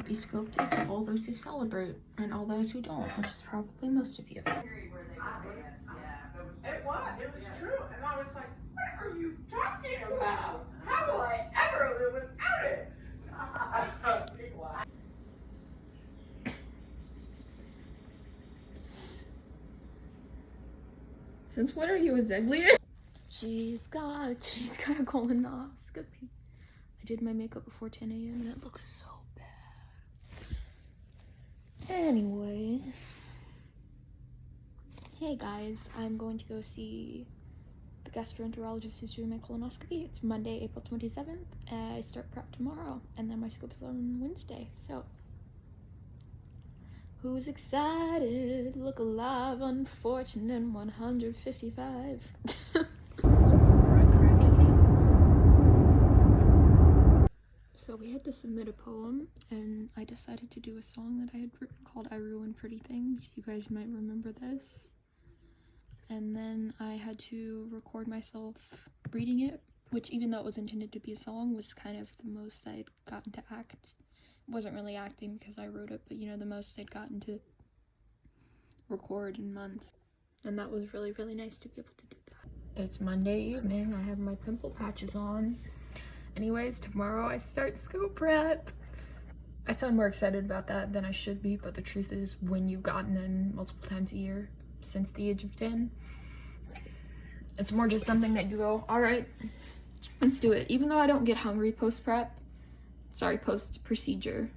Happy Scope Day to all those who celebrate and all those who don't, which is probably most of you. It was true. And I was like, what are you talking about? How will I ever live without it? Since when are you a Zeglian? She's got a colonoscopy. I did my makeup before 10 a.m. and it looks so bad. Anyways. Hey guys, I'm going to go see the gastroenterologist who's doing my colonoscopy. It's Monday, April 27th. I start prep tomorrow and then my scope is on Wednesday. So, who's excited? Look alive, unfortunate 155. So we had to submit a poem, and I decided to do a song that I had written called I Ruin Pretty Things. You guys might remember this. And then I had to record myself reading it, which, even though it was intended to be a song, was kind of the most I'd gotten to act. It wasn't really acting because I wrote it, but you know, the most I'd gotten to record in months. And that was really, really nice to be able to do that. It's Monday evening. I have my pimple patches on. Anyways, tomorrow I start scope prep. I sound more excited about that than I should be, but the truth is, when you've gotten them multiple times a year since the age of 10, it's more just something that you go, all right, let's do it. Even though I don't get hungry post-procedure,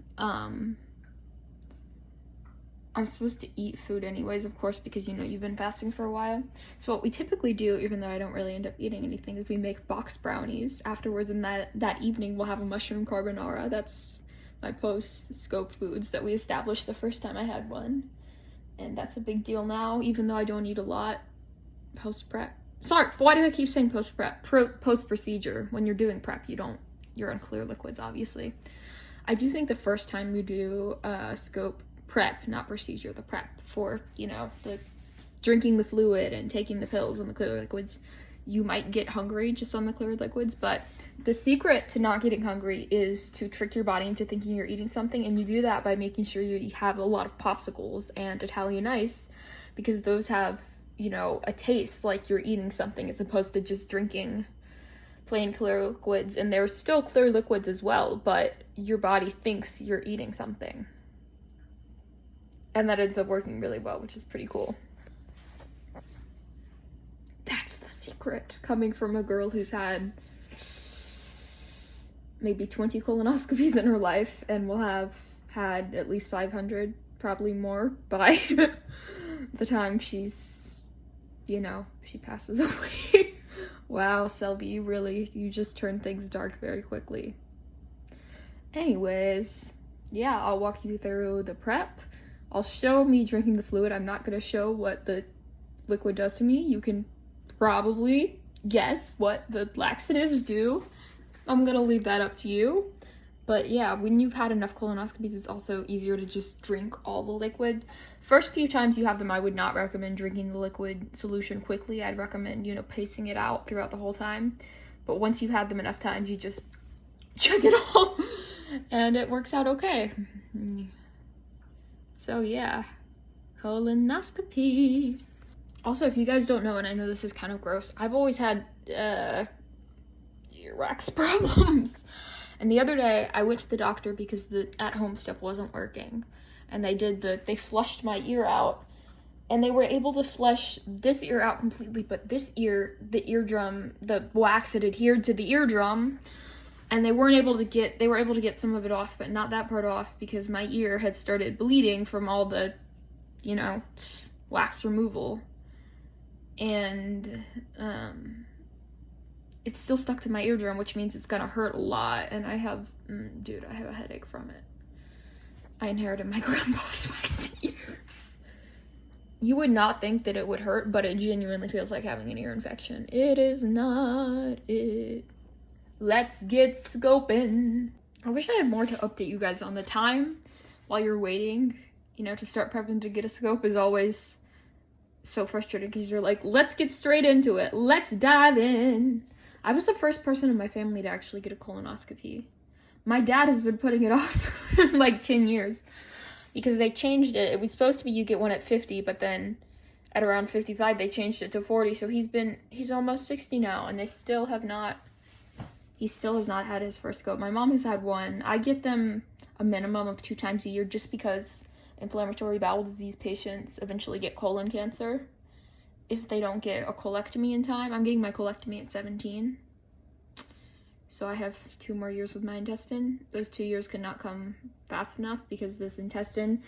I'm supposed to eat food anyways, of course, because, you know, you've been fasting for a while. So what we typically do, even though I don't really end up eating anything, is we make box brownies afterwards, and that evening we'll have a mushroom carbonara. That's my post-scope foods that we established the first time I had one. And that's a big deal now, even though I don't eat a lot post-prep. Sorry, why do I keep saying post-prep? Post-procedure. When you're doing prep, you're on clear liquids, obviously. I do think the first time you do scope prep, not procedure, the prep for, you know, the drinking the fluid and taking the pills and the clear liquids, you might get hungry just on the clear liquids, but the secret to not getting hungry is to trick your body into thinking you're eating something, and you do that by making sure you have a lot of popsicles and Italian ice, because those have, you know, a taste like you're eating something as opposed to just drinking plain clear liquids. And they're still clear liquids as well, but your body thinks you're eating something. And that ends up working really well, which is pretty cool. That's the secret, coming from a girl who's had maybe 20 colonoscopies in her life and will have had at least 500, probably more, by the time she's, you know, she passes away. Wow, Selby, you just turn things dark very quickly. Anyways, yeah, I'll walk you through the prep. I'll show me drinking the fluid. I'm not going to show what the liquid does to me. You can probably guess what the laxatives do. I'm going to leave that up to you. But yeah, when you've had enough colonoscopies, it's also easier to just drink all the liquid. First few times you have them, I would not recommend drinking the liquid solution quickly. I'd recommend, you know, pacing it out throughout the whole time. But once you've had them enough times, you just chug it all. And it works out okay. So yeah, colonoscopy. Also, if you guys don't know, and I know this is kind of gross, I've always had earwax problems. And the other day, I went to the doctor because the at-home stuff wasn't working. And they flushed my ear out. And they were able to flush this ear out completely, but this ear, the eardrum, the wax had adhered to the eardrum. And they were able to get some of it off, but not that part off, because my ear had started bleeding from all the, you know, wax removal. And it's still stuck to my eardrum, which means it's gonna hurt a lot. And I have a headache from it. I inherited my grandpa's waxed ears. You would not think that it would hurt, but it genuinely feels like having an ear infection. It is not it. Let's get scoping. I wish I had more to update you guys on. The time while you're waiting, you know, to start prepping to get a scope is always so frustrating, because you're like, let's get straight into it. Let's dive in. I was the first person in my family to actually get a colonoscopy. My dad has been putting it off for like 10 years because they changed it. It was supposed to be you get one at 50, but then at around 55 they changed it to 40. So he's almost 60 now, and he still has not had his first scope. My mom has had one. I get them a minimum of 2 times a year just because inflammatory bowel disease patients eventually get colon cancer if they don't get a colectomy in time. I'm getting my colectomy at 17. So I have 2 more years with my intestine. Those 2 years could not come fast enough because this intestine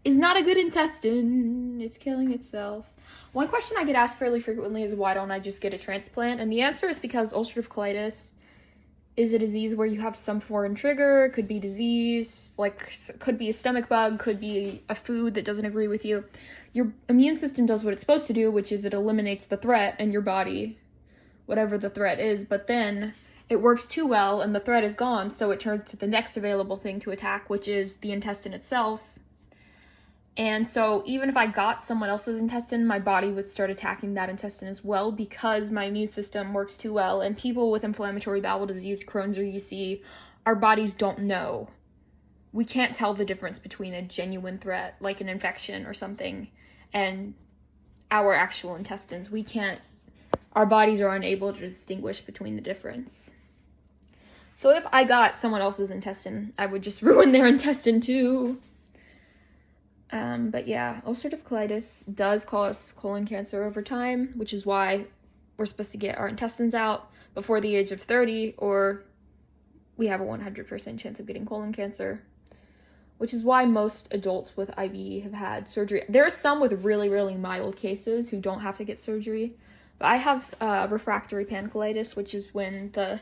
is not a good intestine. It's killing itself. One question I get asked fairly frequently is, why don't I just get a transplant? And the answer is because ulcerative colitis is a disease where you have some foreign trigger. Could be disease, like could be a stomach bug, could be a food that doesn't agree with you. Your immune system does what it's supposed to do, which is it eliminates the threat in your body, whatever the threat is, but then it works too well and the threat is gone, so it turns to the next available thing to attack, which is the intestine itself. And so even if I got someone else's intestine, my body would start attacking that intestine as well because my immune system works too well. And people with inflammatory bowel disease, Crohn's or UC, our bodies don't know. We can't tell the difference between a genuine threat, like an infection or something, and our actual intestines. Our bodies are unable to distinguish between the difference. So if I got someone else's intestine, I would just ruin their intestine too. But yeah, ulcerative colitis does cause colon cancer over time, which is why we're supposed to get our intestines out before the age of 30, or we have a 100% chance of getting colon cancer, which is why most adults with IBD have had surgery. There are some with really, really mild cases who don't have to get surgery, but I have refractory pancolitis, which is when the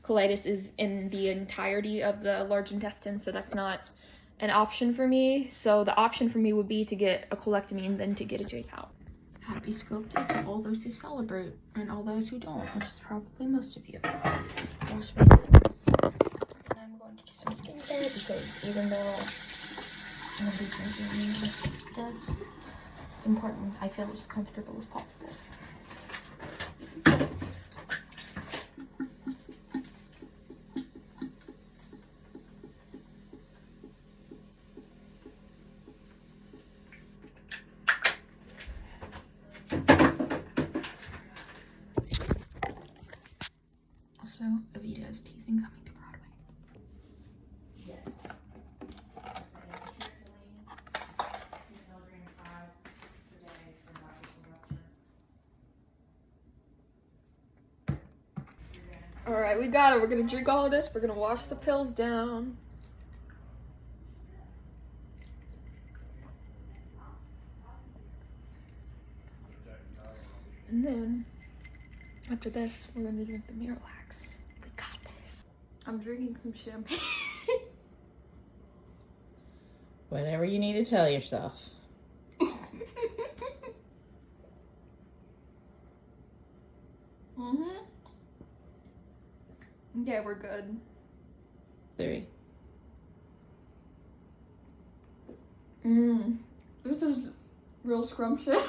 colitis is in the entirety of the large intestine, so that's not an option for me. So the option for me would be to get a colectomy and then to get a J-PAL. Happy Scope Day to all those who celebrate and all those who don't, which is probably most of you. Wash my hands. And I'm going to do some skincare because even though I'm going to be drinking steps, it's important I feel as comfortable as possible. Also, Evita is teasing coming to Broadway. Alright, we got it. We're gonna drink all of this. We're gonna wash the pills down. And then, after this, we're gonna drink the Miralax. We got this. I'm drinking some champagne. Whatever you need to tell yourself. Yeah, we're good. 3. This is real scrumptious.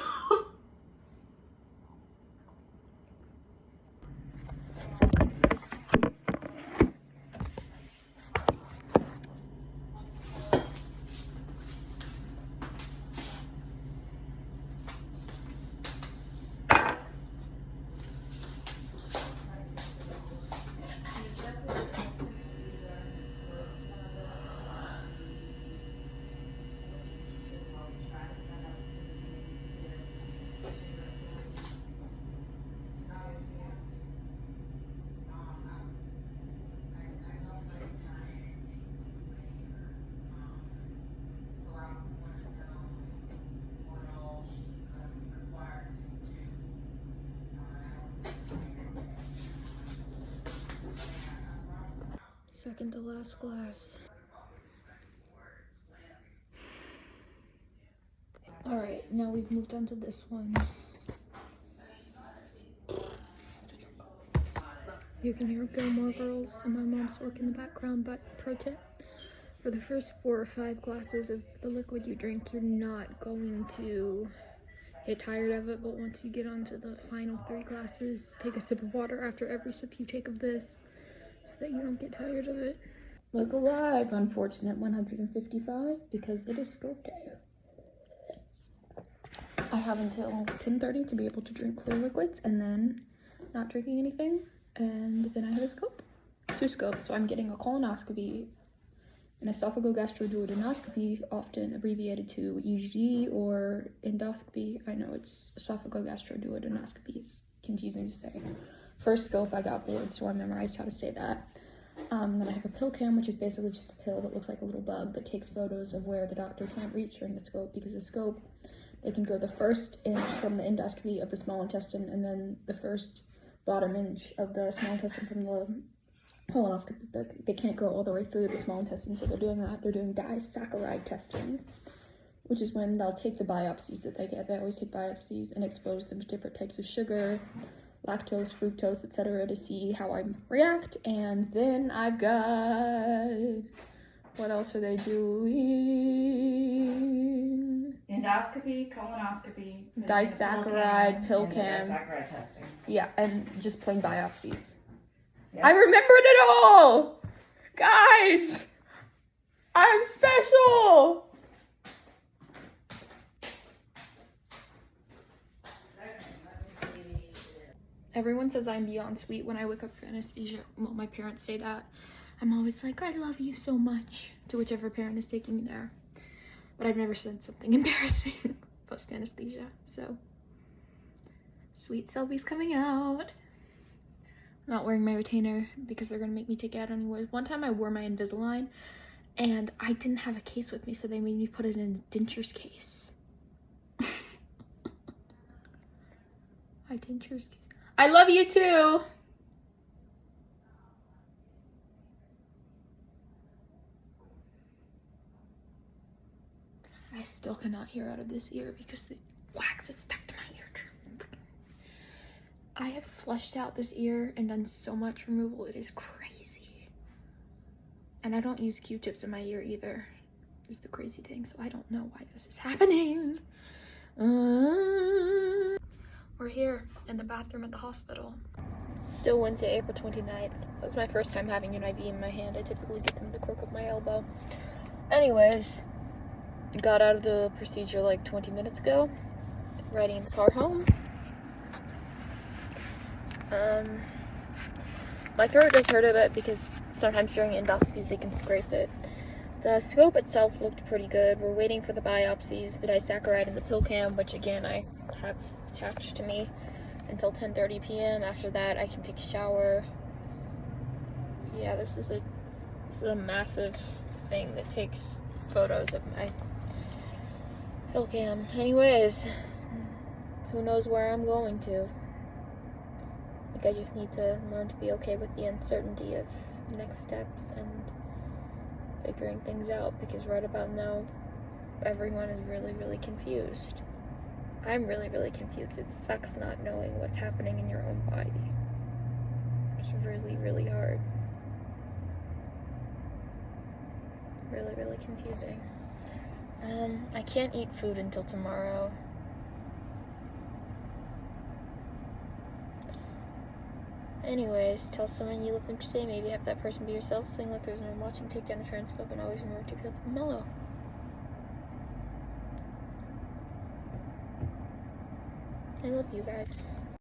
Second to last glass. Alright, now we've moved on to this one. You can hear Gilmore Girls and my mom's work in the background, but pro tip, for the first 4 or 5 glasses of the liquid you drink, you're not going to get tired of it, but once you get onto the final 3 glasses, take a sip of water after every sip you take of this, so that you don't get tired of it. Look alive, unfortunate 155 because it is scope day. I have until 10:30 to be able to drink clear liquids and then not drinking anything, and then I have a scope. 2 scopes, so I'm getting a colonoscopy, an esophagogastroduodenoscopy, often abbreviated to EGD or endoscopy. I know it's esophagogastroduodenoscopy, it's confusing to say. First scope I got bored, so I memorized how to say that. Then I have a pill cam, which is basically just a pill that looks like a little bug that takes photos of where the doctor can't reach during the scope, because the scope, they can go the first inch from the endoscopy of the small intestine and then the first bottom inch of the small intestine from the colonoscopy, but they can't go all the way through the small intestine, so they're doing that. They're doing disaccharide testing, which is when they'll take the biopsies that they get. They always take biopsies and expose them to different types of sugar, lactose, fructose, etc. to see how I react. And then I've got, what else are they doing? Endoscopy, colonoscopy, Disaccharide, pill cam. Disaccharide testing. Yeah, and just plain biopsies. Yeah. I remembered it all! Guys! I'm special! Everyone says I'm beyond sweet when I wake up for anesthesia. Well, my parents say that. I'm always like, I love you so much, to whichever parent is taking me there. But I've never said something embarrassing post anesthesia, so. Sweet Selby's coming out. I'm not wearing my retainer because they're gonna make me take it out anyways. One time I wore my Invisalign and I didn't have a case with me, so they made me put it in a dentures case. My dentures case. I love you too! I still cannot hear out of this ear because the wax is stuck to my eardrum. I have flushed out this ear and done so much removal, it is crazy. And I don't use Q-tips in my ear either, is the crazy thing, so I don't know why this is happening. We're here in the bathroom at the hospital. Still Wednesday, April 29th. That was my first time having an IV in my hand. I typically get them at the crook of my elbow. Anyways, got out of the procedure like 20 minutes ago, riding in the car home. My throat does hurt a bit because sometimes during endoscopies they can scrape it. The scope itself looked pretty good. We're waiting for the biopsies, the disaccharide and the pill cam, which again I have attached to me until 10:30 p.m. After that I can take a shower. Yeah, this is a massive thing that takes photos of my pill cam. Anyways, who knows where I'm going to. I think I just need to learn to be okay with the uncertainty of the next steps and figuring things out, because right about now everyone is really, really confused. I'm really, really confused. It sucks not knowing what's happening in your own body. It's really, really hard. Really, really confusing. I can't eat food until tomorrow. Anyways, tell someone you love them today. Maybe have that person be yourself. Sing like there's no one watching. Take down a transcope, and always remember to be mellow. I love you guys.